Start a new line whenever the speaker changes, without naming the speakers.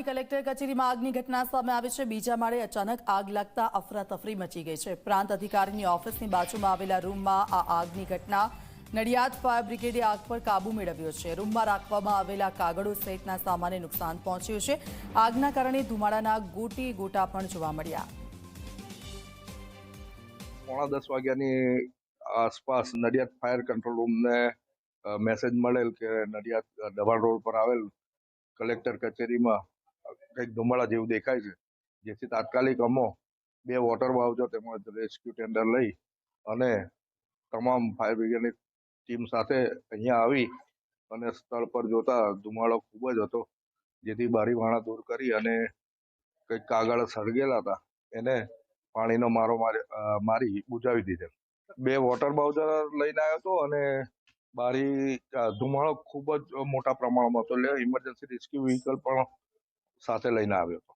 અમદાવાદની કલેક્ટર કચેરીમાં આગની ઘટના સામે આવી છે। બીજા માળે અચાનક આગ લાગતા અફરાતફરી મચી ગઈ છે। પ્રાંત અધિકારીની ઓફિસની બાજુમાં આવેલા રૂમમાં આ આગની ઘટના નડિયાદ ફાયર બ્રિગેડે આગ પર કાબુ મેળવ્યો છે। રૂમમાં રાખવામાં આવેલા કાગળો સહિતના સામાનને નુકસાન પહોંચ્યું છે। આગના કારણે ધુમાડાના ગોટા પણ જોવા મળ્યા।
9:10 વાગ્યાની આસપાસ નડિયાદ ફાયર કંટ્રોલ રૂમને મેસેજ મળેલ કે નડિયાદ દબાણ રોડ પર આવેલ કલેક્ટર કચેરીમાં કંઈક ધુમાડા જેવું દેખાય છે, જેથી તાત્કાલિક અમો 2 વોટર બાઉચર તેમજ રેસ્ક્યુ ટેન્ડર લઈ અને તમામ ફાયર બ્રિગેડની ટીમ સાથે અહીંયા આવી અને સ્થળ પર જોતા ધુમાડો ખૂબ જ હતો, જેથી બારી બારણા દૂર કરી અને કંઈક કાગળ સળગેલા હતા એને પાણીનો મારો મારી બુજાવી દીધેલ। 2 વોટર બાઉચર લઈને આવ્યો હતો અને બારી ધુમાડો ખૂબ જ મોટા પ્રમાણમાં હતો, એટલે ઇમરજન્સી રેસ્ક્યુ વ્હીકલ પણ સાથે લઈને આવ્યો હતો।